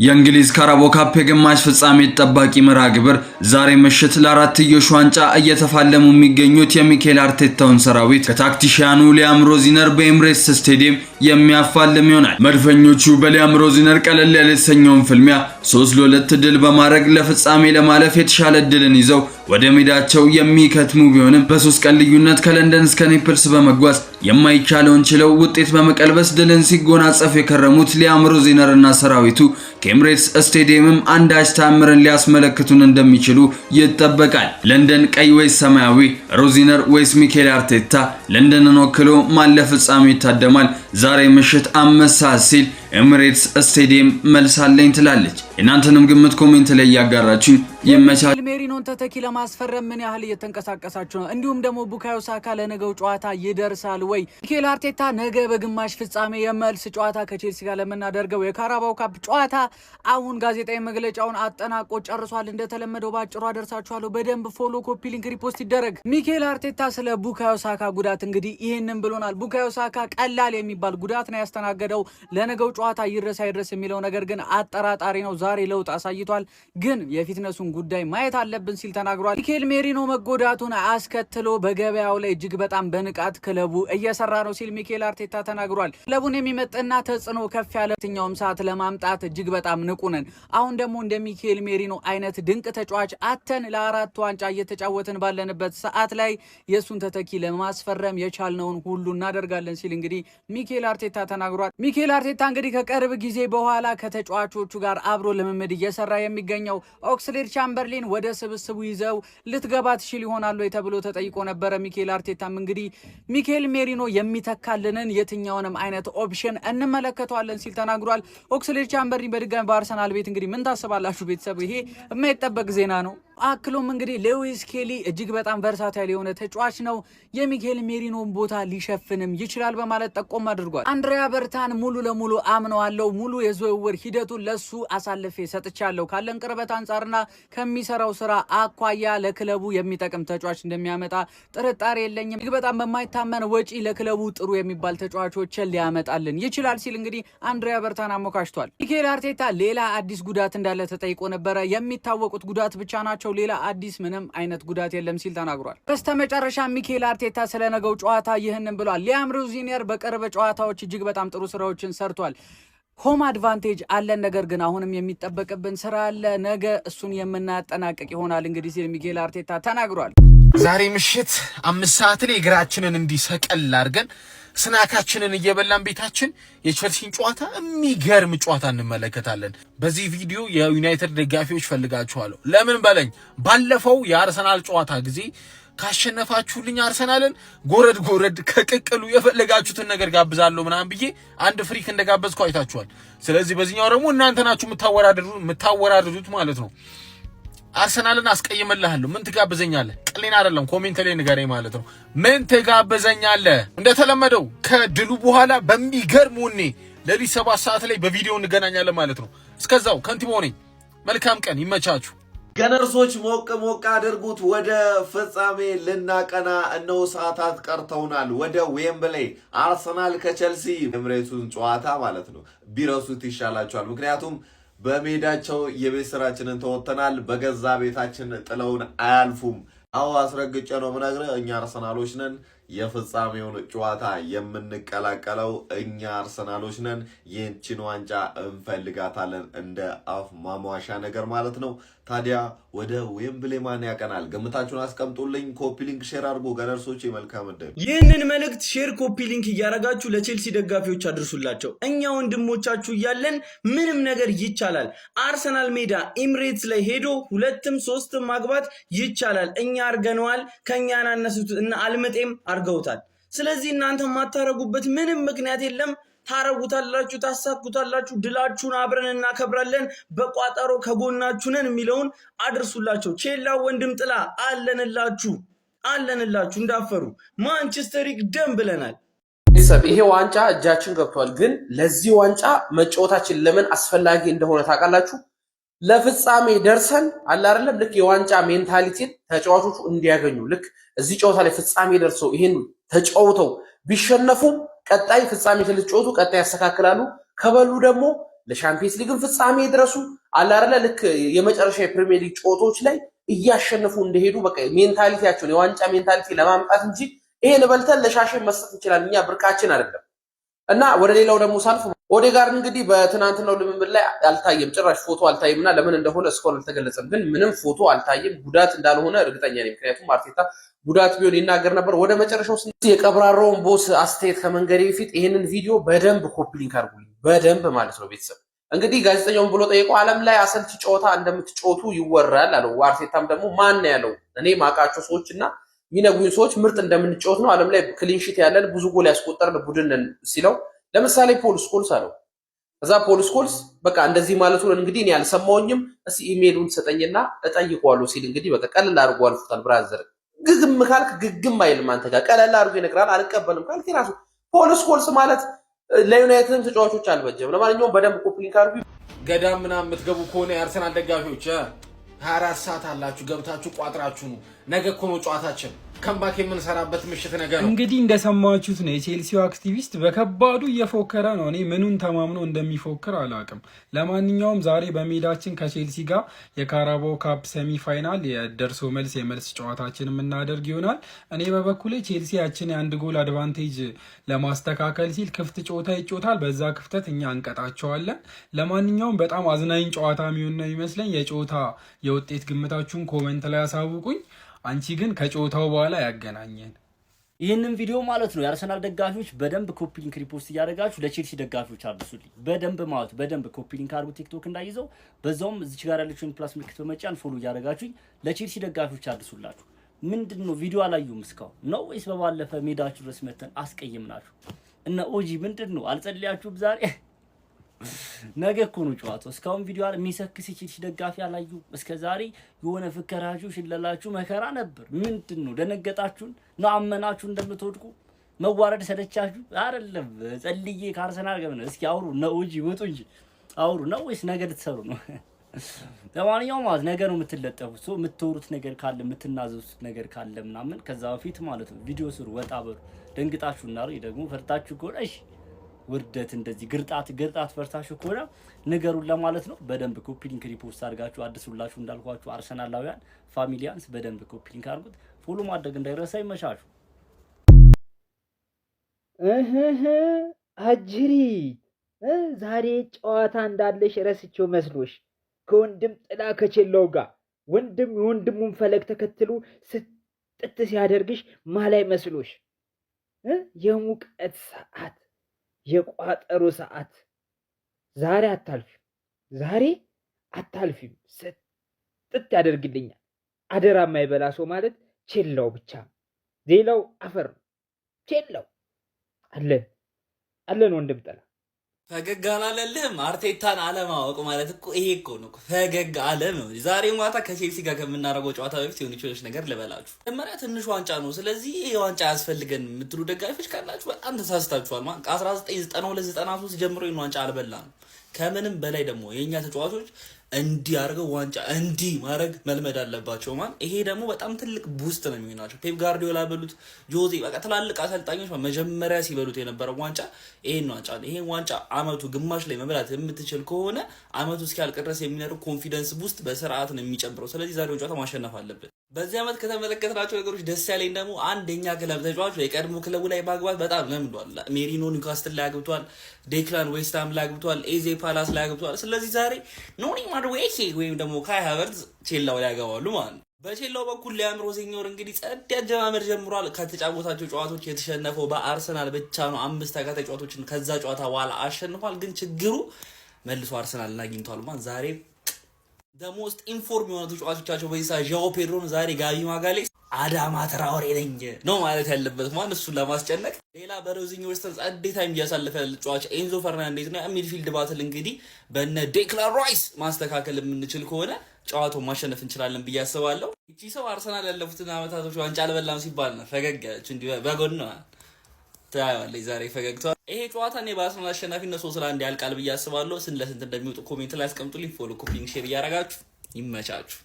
የእንግሊዝ ካራቦ ካፕ የግማሽ ፍጻሜ ተጠባቂ መርሃ ግብር ዛሬ ምሽት ለአራትዮሽ ዋንጫ እየተፋለሙ የሚገኙት የሚኬል አርቴታውን ሰራዊት ከታክቲሻኑ ሊያም ሮዚነር በኤምሬትስ ስቴዲየም የሚያፋልም ይሆናል። መድፈኞቹ በሊያም ሮዚነር ቀለል ያለ የተሰኘውን ፍልሚያ 3-2 ድል በማድረግ ለፍጻሜ ለማለፍ የተሻለ ድልን ይዘው ወደ ሜዳቸው የሚከትሙ ቢሆንም በ3 ቀን ልዩነት ከለንደን እስከ ኔፕልስ በመጓዝ የማይቻለውን ችለው ውጤት በመቀልበስ ድልን ሲጎናጸፍ የከረሙት ሊያም ሮዚነር እና ሰራዊቱ ከኤምሬትስ ስቴዲየምም አንዳች ታምርን ሊያስመለክቱን እንደሚችሉ ይጠበቃል። ለንደን ቀይ ወይስ ሰማያዊ? ሮዚነር ወይስ ሚኬል አርቴታ? ለንደንን ወክሎ ማን ለፍጻሜ ይታደማል? ዛሬ ምሽት 5 ሰዓት ሲል ኤምሬትስ ስቴዲየም መልሳለኝ ትላለች። እናንተንም ግምት ኮሜንት ላይ ያጋራችሁኝ ይመቻል። ሜሪኖን ተተኪ ለማስፈረም ምን ያህል እየተንቀሳቀሳችሁ ነው? እንዲሁም ደግሞ ቡካዮ ሳካ ለነገው ጨዋታ ይደርሳል ወይ? ሚኬል አርቴታ ነገ በግማሽ ፍጻሜ የመልስ ጨዋታ ከቼልሲ ጋር ለምናደርገው የካራባው ካፕ ጨዋታ አሁን ጋዜጣዊ መግለጫውን አጠናቆ ጨርሷል። እንደተለመደው ባጭሩ አደርሳችኋለሁ። በደንብ ፎሎ፣ ኮፒ ሊንክ፣ ሪፖስት ይደረግ። ሚኬል አርቴታ ስለ ቡካዮ ሳካ ጉዳት እንግዲህ ይሄንን ብሎናል። ቡካዮ ሳካ ቀላል የሚባል ጉዳት ነው ያስተናገደው። ለነገው ጨዋታ ይድረስ አይድረስ የሚለው ነገር ግን አጠራጣሪ ነው። ዛሬ ለውጥ አሳይቷል፣ ግን የፊትነሱን ጉዳይ ማየት አለብን ሲል ተናግሯል። ሚኬል ሜሪኖ መጎዳቱን አስከትሎ በገበያው ላይ እጅግ በጣም በንቃት ክለቡ እየሰራ ነው ሲል ሚኬል አርቴታ ተናግሯል። ክለቡን የሚመጥና ተጽዕኖ ከፍ ያለ የትኛውም ሰዓት ለማምጣት እጅግ በጣም ንቁ ነን። አሁን ደግሞ እንደ ሚኬል ሜሪኖ አይነት ድንቅ ተጫዋች አተን ለአራት ዋንጫ እየተጫወትን ባለንበት ሰዓት ላይ የሱን ተተኪ ለማስፈረም የቻልነውን ሁሉ እናደርጋለን ሲል እንግዲህ ሚኬል አርቴታ ተናግሯል። ሚኬል አርቴታ እንግዲህ ከቅርብ ጊዜ በኋላ ከተጫዋቾቹ ጋር አብሮ ልምምድ እየሰራ የሚገኘው ኦክስሌድ ቻምበርሊን ወደ ስብስቡ ይዘው ልትገባ ትችል ይሆናል ተብሎ ተጠይቆ ነበረ። ሚኬል አርቴታም እንግዲህ ሚኬል ሜሪኖ የሚተካልንን የትኛውንም አይነት ኦፕሽን እንመለከተዋለን ሲል ተናግሯል። ኦክስሌድ ቻምበርሊን በድጋሚ በአርሰናል ቤት እንግዲህ ምን ታስባላችሁ ቤተሰብ? ይሄ የማይጠበቅ ዜና ነው። አክሎም እንግዲህ ሌዊስ ኬሊ እጅግ በጣም ቨርሳታይል የሆነ ተጫዋች ነው፣ የሚኬል ሜሪኖን ቦታ ሊሸፍንም ይችላል በማለት ጠቆም አድርጓል። አንድሪያ በርታን ሙሉ ለሙሉ አምነዋለሁ፣ ሙሉ የዝውውር ሂደቱን ለሱ አሳልፌ ሰጥቻለሁ፣ ካለን ቅርበት አንጻርና ከሚሰራው ስራ አኳያ ለክለቡ የሚጠቅም ተጫዋች እንደሚያመጣ ጥርጣሬ የለኝም፣ እጅግ በጣም በማይታመን ወጪ ለክለቡ ጥሩ የሚባል ተጫዋቾችን ሊያመጣልን ይችላል ሲል እንግዲህ አንድሪያ በርታን አሞካሽቷል። ሚኬል አርቴታ ሌላ አዲስ ጉዳት እንዳለ ተጠይቆ ነበረ። የሚታወቁት ጉዳት ብቻ ናቸው፣ ሌላ አዲስ ምንም አይነት ጉዳት የለም ሲል ተናግሯል። በስተመጨረሻ ሚኬል አርቴታ ስለነገው ጨዋታ ይህንን ብሏል። ሊያም ሮዚነር በቅርብ ጨዋታዎች እጅግ በጣም ጥሩ ስራዎችን ሰርቷል። ሆም አድቫንቴጅ አለን፣ ነገር ግን አሁንም የሚጠበቅብን ስራ አለ። ነገ እሱን የምናጠናቀቅ ይሆናል እንግዲህ ሲል ሚኬል አርቴታ ተናግሯል። ዛሬ ምሽት 5 ሰዓት ላይ እግራችንን እንዲሰቀል አድርገን ስናካችንን እየበላን ቤታችን የቸልሲን ጨዋታ የሚገርም ጨዋታ እንመለከታለን። በዚህ ቪዲዮ የዩናይትድ ደጋፊዎች ፈልጋችኋለሁ። ለምን በለኝ፣ ባለፈው የአርሰናል ጨዋታ ጊዜ ካሸነፋችሁልኝ አርሰናልን ጎረድ ከቅቅሉ የፈለጋችሁትን ነገር ጋብዛለሁ ምናምን ብዬ አንድ ፍሪክ እንደጋበዝኩ አይታችኋል። ስለዚህ በዚህኛው ደግሞ እናንተ ናችሁ የምታወራርዱት ማለት ነው። አርሰናልን አስቀይመልሃለሁ፣ ምን ትጋብዘኛለህ? ቀሌን አይደለም ኮሜንት ላይ ንገረኝ ማለት ነው። ምን ትጋብዘኛለህ? እንደተለመደው ከድሉ በኋላ በሚገርም ወኔ ለሊት 7 ሰዓት ላይ በቪዲዮ እንገናኛለን ማለት ነው። እስከዛው ከንቲባው ነኝ። መልካም ቀን፣ ይመቻችሁ። ገነርሶች ሞቅ አድርጉት። ወደ ፍጻሜ ልናቀና እነሆ ሰዓታት ቀርተውናል። ወደ ዌምብሌይ አርሰናል ከቸልሲ ኤምሬቱን ጨዋታ ማለት ነው ቢረሱት ይሻላቸዋል። ምክንያቱም በሜዳቸው የቤት ስራችንን ተወጥተናል። በገዛ ቤታችን ጥለውን አያልፉም። አዎ አስረግጬ ነው ምነግርህ፣ እኛ አርሰናሎች ነን። የፍጻሜውን ጨዋታ የምንቀላቀለው እኛ አርሰናሎች ነን። ይህችን ዋንጫ እንፈልጋታለን፣ እንደ አፍ ማሟሻ ነገር ማለት ነው። ታዲያ ወደ ዌምብሌ ማን ያቀናል? ገምታችሁን አስቀምጡልኝ። ኮፒ ሊንክ ሼር አድርጉ። ገነርሶች መልካም ዕድል። ይህንን መልእክት ሼር፣ ኮፒ ሊንክ እያደረጋችሁ ለቼልሲ ደጋፊዎች አድርሱላቸው። እኛ ወንድሞቻችሁ እያለን ምንም ነገር ይቻላል። አርሰናል ሜዳ ኤምሬትስ ላይ ሄዶ 2ም 3ም ማግባት ይቻላል። እኛ አርገነዋል። ከኛ ያናነሱት እና አልመጤም አርገውታል። ስለዚህ እናንተ ማታረጉበት ምንም ምክንያት የለም። ታረጉታላችሁ፣ ታሳኩታላችሁ። ድላችሁን አብረን እናከብራለን። በቋጠሮ ከጎናችሁ ነን የሚለውን አድርሱላቸው። ቼላ ወንድም ጥላ አለንላችሁ እንዳፈሩ። ማንቸስተር ይቅደም ብለናል። ይሄ ዋንጫ እጃችን ገብቷል። ግን ለዚህ ዋንጫ መጫወታችን ለምን አስፈላጊ እንደሆነ ታውቃላችሁ? ለፍጻሜ ደርሰን አለ አይደለም፣ ልክ የዋንጫ ሜንታሊቲን ተጫዋቾቹ እንዲያገኙ፣ ልክ እዚህ ጨዋታ ላይ ፍጻሜ ደርሰው ይሄን ተጫውተው ቢሸነፉ ቀጣይ ፍጻሜ ስለተጫወቱ ቀጣይ ያስተካክላሉ። ከበሉ ደግሞ ለሻምፒየንስ ሊግን ፍጻሜ ድረሱ አለ አይደለ ልክ የመጨረሻ የፕሪሚየር ሊግ ጨዋታዎች ላይ እያሸነፉ እንደሄዱ በቃ ሜንታሊቲያቸውን የዋንጫ ሜንታሊቲ ለማምጣት እንጂ ይሄን በልተን ለሻሽን መስጠት እንችላለን እኛ ብርካችን አይደለም። እና ወደ ሌላው ደግሞ ሳልፍ ኦዴጋርድ እንግዲህ በትናንትናው ልምምድ ላይ አልታየም፣ ጭራሽ ፎቶ አልታየምና ለምን እንደሆነ እስካሁን አልተገለጸም። ግን ምንም ፎቶ አልታየም፣ ጉዳት እንዳልሆነ እርግጠኛ ነኝ። ምክንያቱም አርቴታ ጉዳት ቢሆን ይናገር ነበር። ወደ መጨረሻው የቀብራራውን ቦስ አስተያየት ከመንገሬ በፊት ይሄንን ቪዲዮ በደንብ ኮፒ ሊንክ አድርጉልኝ፣ በደንብ ማለት ነው። ቤተሰብ እንግዲህ ጋዜጠኛውን ብሎ ጠይቆ ዓለም ላይ አሰልቺ ጨዋታ እንደምትጫወቱ ይወራል አለው። አርቴታም ደግሞ ማን ያለው እኔ ማቃቸው ሰዎችና የሚነግሩኝ ሰዎች ምርጥ እንደምንጫወት ነው፣ ዓለም ላይ ክሊንሺት ያለን ብዙ ጎል ያስቆጠርን ቡድን ነን ሲለው ለምሳሌ ፖል ስኮልስ አለው። ከዛ ፖል ስኮልስ በቃ እንደዚህ ማለቱ እንግዲህ እኔ አልሰማውኝም፣ እስቲ ኢሜሉን ሰጠኝና እጠይቀዋለሁ ሲል እንግዲህ በቃ ቀለል አድርጎ አልፎታል። ብራዘር ግግም ካልክ ግግም አይልም አንተ ጋር ቀለል አድርጎ ይነግራል። አልቀበልም ካልክ የራሱ ፖል ስኮልስ ማለት ለዩናይትድም ተጫዋቾች አልበጀም። ለማንኛውም በደንብ ኮፕሊንግ አድርጉ። ገዳም ምናምን የምትገቡ ከሆነ የአርሰናል ደጋፊዎች 24 ሰዓት አላችሁ፣ ገብታችሁ ቋጥራችሁ ነው። ነገ እኮ ነው ጨዋታችን፣ ከምባክ የምንሰራበት ምሽት ነገር ነው። እንግዲህ እንደሰማችሁት ነው የቼልሲው አክቲቪስት በከባዱ እየፎከረ ነው። እኔ ምኑን ተማምኖ እንደሚፎክር አላውቅም። ለማንኛውም ዛሬ በሜዳችን ከቼልሲ ጋር የካራባኦ ካፕ ሴሚ ፋይናል የደርሶ የመልስ ጨዋታችን የምናደርግ ይሆናል። እኔ በበኩሌ ቼልሲ ያችን የአንድ ጎል አድቫንቴጅ ለማስተካከል ሲል ክፍት ጨዋታ ይጮታል። በዛ ክፍተት እኛ እንቀጣቸዋለን። ለማንኛውም በጣም አዝናኝ ጨዋታ የሚሆን ነው ይመስለኝ። የጨዋታ የውጤት ግምታችሁን ኮሜንት ላይ ያሳውቁኝ። አንቺ ግን ከጨዋታው በኋላ ያገናኘን ይህንን ቪዲዮ ማለት ነው የአርሰናል ደጋፊዎች በደንብ ኮፒ ሊንክ ሪፖስት እያደረጋችሁ ለቼልሲ ደጋፊዎች አድርሱልኝ። በደንብ ኮፒ ሊንክ አድርጉ፣ ቲክቶክ እንዳይዘው። በዛውም እዚች ጋር ያለችውን ፕላስ ምልክት በመጫን ፎሎ እያደረጋችሁኝ ለቼልሲ ደጋፊዎች አድርሱላችሁ። ምንድነው ቪዲዮ አላዩም እስካሁን ነው ወይስ በባለፈ ሜዳችሁ ድረስ መተን አስቀይምናችሁ? እነ ኦጂ ምንድነው አልጸልያችሁም ዛሬ? ነገ እኮ ነው ጨዋታው። እስካሁን ቪዲዮ የሚሰክስ ቼልሲ ደጋፊ አላዩ። እስከዛሬ የሆነ ፍከራችሁ ሽለላችሁ መከራ ነበር። ምንድነው ደነገጣችሁን ነው? አመናችሁ እንደምትወድቁ መዋረድ ሰለቻችሁ አይደለም? ጸልዬ ከአርሰናል ጋር ነው። እስኪ አውሩ ነው እንጂ ወጡ እንጂ አውሩ ነው ወይስ ነገ ልትሰሩ ነው? ለማንኛውም ማለት ነገ ነው የምትለጠፉት። ሶ የምትወሩት ነገር ካለ የምትናዘዙት ነገር ካለ ምናምን ከዛ በፊት ማለት ነው ቪዲዮ ስሩ። ወጣ በሩ ደንግጣችሁና ደግሞ ፈርታችሁ ከሆነ እሺ ውርደት እንደዚህ ግርጣት ፈርታችሁ ከሆነ ንገሩን ለማለት ነው። በደንብ ኮፒ ሊንክ ሪፖስት አድርጋችሁ አድርሱላችሁ። እንዳልኳችሁ አርሰናላውያን ፋሚሊያንስ በደንብ ኮፒ ሊንክ አድርጉት። ፎሎ ማድረግ እንዳይረሳ። ይመሻችሁ። አጅሪ ዛሬ ጨዋታ እንዳለሽ ረስቼው መስሎሽ ከወንድም ጥላ ከቼለው ጋር ወንድም የወንድሙን ፈለግ ተከትሎ ስጥት ሲያደርግሽ ማላይ መስሎሽ የሙቀት ሰዓት የቋጠሮ ሰዓት ዛሬ አታልፊም። ስጥት ያደርግልኛል። አደራ የማይበላ ሰው ማለት ቼላው ብቻ፣ ሌላው አፈር ነው። ቼላው አለን ወንድም ጥላ። ፈገግ አላለልህም። አርቴታን አለማወቅ ማለት እኮ ይሄ እኮ ነው። ፈገግ አለ ነው። ዛሬ ማታ ከቼልሲ ጋር ከምናደርገው ጨዋታ በፊት የሆነች ነገር ልበላችሁ። መጀመሪያ ትንሽ ዋንጫ ነው፣ ስለዚህ ይሄ ዋንጫ ያስፈልገን የምትሉ ደጋፊዎች ካላችሁ በጣም ተሳስታችኋል። ከ1992-93 ጀምሮ ይህን ዋንጫ አልበላም። ከምንም በላይ ደግሞ የእኛ ተጫዋቾች እንዲህ አድርገው ዋንጫ እንዲህ ማድረግ መልመድ አለባቸው። ይሄ ደግሞ በጣም ትልቅ ቡስት ነው የሚሆናቸው። ፔፕ ጋርዲዮላ በሉት ጆዜ፣ በቃ ትላልቅ አሰልጣኞች መጀመሪያ ሲበሉት የነበረው ዋንጫ ይሄን ዋንጫ አመቱ ግማሽ ላይ መብላት የምትችል ከሆነ አመቱ እስኪያልቅ ድረስ የሚኖረው ኮንፊደንስ ቡስት በስርዓት ነው የሚጨምረው። ስለዚህ ዛሬው ጨዋታ ማሸነፍ አለብን። በዚህ አመት ከተመለከትናቸው ነገሮች ደስ ያለኝ ደግሞ አንደኛ ክለብ ተጫዋች የቀድሞ ክለቡ ላይ ማግባት በጣም ለምዷል። ሜሪኖ ኒውካስትል ላይ አግብቷል፣ ዴክላን ዌስትሃም ላይ አግብቷል፣ ኤዜ ፓላስ ላይ አግብቷል። ስለዚህ ዛሬ ኖኒ ማዱዌኬ ወይም ደግሞ ካይ ሃቨርትዝ ቼላው ላይ ያገባሉ ማለት ነው። በቼላው በኩል ሊያም ሮዚኞር እንግዲህ ጸድ አጀማመር ጀምሯል። ከተጫወታቸው ጨዋታዎች የተሸነፈው በአርሰናል ብቻ ነው። 5 ተከታታይ ጨዋታዎችን ከዛ ጨዋታ በኋላ አሸንፏል። ግን ችግሩ መልሶ አርሰናልን አግኝቷል ማለት ዛሬ ደሞስት ኢንፎርም የሆኑ ተጫዋቾቻቸው በይሳ ዣኦ ፔድሮን ዛሬ ጋቢ ማጋሌስ አዳማ ትራኦሬ ነኝ ነው ማለት ያለበት ማለት እሱን ለማስጨነቅ። ሌላ በሮዚኞር ውስጥ ጸዴ ታይም እያሳለፈ ተጫዋች ኤንዞ ፈርናንዴዝ ነው። ሚድፊልድ ባትል እንግዲህ በነ ዴክላን ራይስ ማስተካከል የምንችል ከሆነ ጨዋታውን ማሸነፍ እንችላለን ብዬ አስባለሁ። እቺ ሰው አርሰናል ያለፉትን አመታቶች ዋንጫ አልበላም ሲባል ነው ፈገግ ያለች እንዲህ በጎን ነው ታያለች ዛሬ ፈገግቷ። ይሄ ጨዋታ እኔ በአርሰናል አሸናፊነት 3-1 ያልቃል ብዬ አስባለሁ። ስንት እንደሚወጡ ኮሜንት ላይ አስቀምጡልኝ። ፎሎ፣ ኮፒ፣ ሼር እያደረጋችሁ ይመቻችሁ።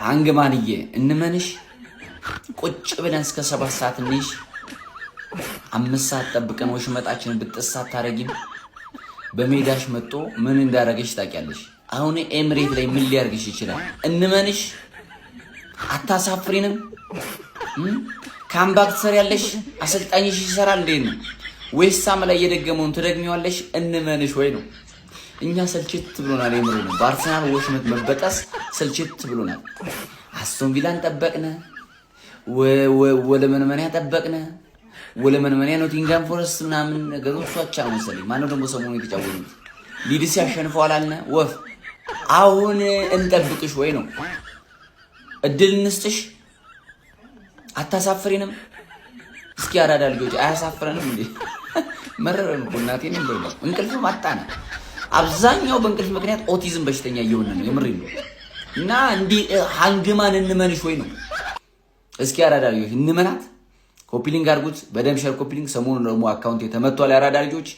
አንግማንዬ እንመንሽ ቁጭ ብለን እስከ 7 ሰዓት እንይሽ። 5 ሰዓት ጠብቀን ወሽመጣችንን ብጥስ አታረጊም? በሜዳሽ መጥቶ ምን እንዳረገሽ ታውቂያለሽ? አሁን ኤምሬት ላይ ምን ሊያርግሽ ይችላል? እንመንሽ? አታሳፍሪንም? ካምባክ ትሰሪያለሽ? አሰልጣኝሽ ይሰራል እንዴ ነው? ወይስ ሳም ላይ የደገመውን ትደግሚዋለሽ? እንመንሽ ወይ ነው? እኛ ሰልችት ብሎናል። የምሩ ነው። በአርሰናል ወሽመት መበጠስ ሰልችት ብሎናል። አስቶን ቪላን ጠበቅነ፣ ወለመንመንያ ጠበቅነ፣ ወለመንመንያ ኖቲንጋም ፎረስት ምናምን ነገሮች ሷቻ መሰለኝ። ማነው ደግሞ ሰሞኑ የተጫወቱት ሊድስ ያሸንፈዋል አልነ ወፍ። አሁን እንጠብቅሽ ወይ ነው? እድል እንስጥሽ? አታሳፍሪንም? እስኪ አራዳ ልጆች አያሳፍረንም እንዴ? መረረን እኮ እናቴን እንደው እንቅልፍ ማጣና አብዛኛው በእንቅልፍ ምክንያት ኦቲዝም በሽተኛ እየሆነ ነው። የምሬ ነው። እና እንዲህ ሃንግማን እንመንሽ ወይ ነው? እስኪ አራዳ ልጆች እንመናት። ኮፒሊንግ አድርጉት በደም ሸር ኮፒሊንግ። ሰሞኑን ደግሞ አካውንት ተመቷል የአራዳ ልጆች።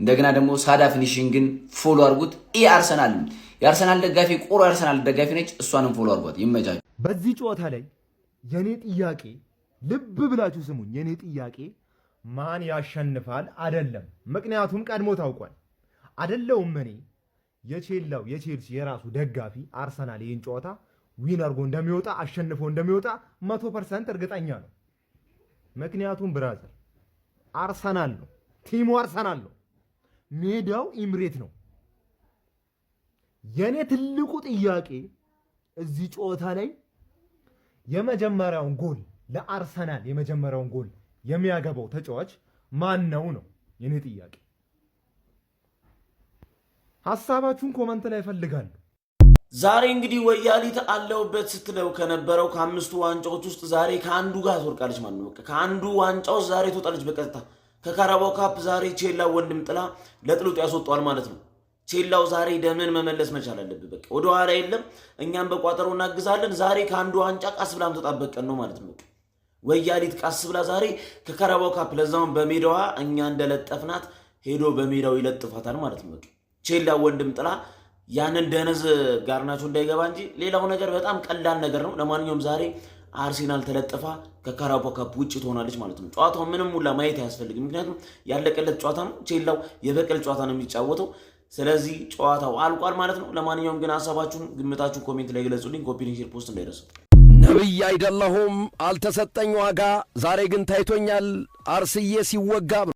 እንደገና ደግሞ ሳዳ ፊኒሺንግን ፎሎ አድርጉት። አርሰናል የአርሰናል ደጋፊ ቆሮ የአርሰናል ደጋፊ ነች። እሷንም ፎሎ አድርጓት። ይመቻችሁ። በዚህ ጨዋታ ላይ የኔ ጥያቄ ልብ ብላችሁ ስሙኝ። የኔ ጥያቄ ማን ያሸንፋል አይደለም። ምክንያቱም ቀድሞ ታውቋል አይደለውም። እኔ የቼልሲ የራሱ ደጋፊ አርሰናል ይህን ጨዋታ ዊን አድርጎ እንደሚወጣ አሸንፎ እንደሚወጣ 100% እርግጠኛ ነው። ምክንያቱም ብራዘር አርሰናል ነው፣ ቲሙ አርሰናል ነው፣ ሜዳው ኢምሬት ነው። የኔ ትልቁ ጥያቄ እዚህ ጨዋታ ላይ የመጀመሪያውን ጎል ለአርሰናል የመጀመሪያውን ጎል የሚያገባው ተጫዋች ማን ነው ነው የኔ ጥያቄ። ሐሳባችሁን ኮመንት ላይ ፈልጋለሁ። ዛሬ እንግዲህ ወያሊት አለውበት ስትለው ከነበረው ከ5ቱ ዋንጫዎች ውስጥ ዛሬ ከአንዱ ጋር ትወርቃለች ማለት ነው። ከአንዱ ዋንጫው ዛሬ ትወጣለች በቀጥታ። ከካራባው ካፕ ዛሬ ቼላው ወንድም ጥላ ለጥሉጥ ያስወጣዋል ማለት ነው። ቼላው ዛሬ ደምን መመለስ መቻል አለበት። በቃ ወደ ኋላ የለም። እኛም በቋጠሮ እናግዛለን። ዛሬ ከአንዱ ዋንጫ ቃስ ብላ የምትወጣበት ነው ማለት ነው። ወያሊት ቃስ ብላ ዛሬ ከካራባው ካፕ ለዛውን በሜዳዋ እኛ እንደለጠፍናት ሄዶ በሜዳው ይለጥፋታል ማለት ነው። ቼላው ወንድም ጥላ ያንን ደነዝ ጋርናቾ እንዳይገባ እንጂ ሌላው ነገር በጣም ቀላል ነገር ነው። ለማንኛውም ዛሬ አርሴናል ተለጥፋ ከካራባው ካፕ ውጪ ትሆናለች ማለት ነው። ጨዋታው ምንም ሁላ ማየት አያስፈልግም። ምክንያቱም ያለቀለት ጨዋታ ነው። ቼላው የበቀል ጨዋታ ነው የሚጫወተው። ስለዚህ ጨዋታው አልቋል ማለት ነው። ለማንኛውም ግን ሐሳባችሁን ግምታችሁን ኮሜንት ላይ ገለጹልኝ። ኮፒ ሊንክ ሼር ፖስት እንዳይረሱ። ነብይ አይደለሁም አልተሰጠኝ ዋጋ ዛሬ ግን ታይቶኛል አርስዬ ሲወጋ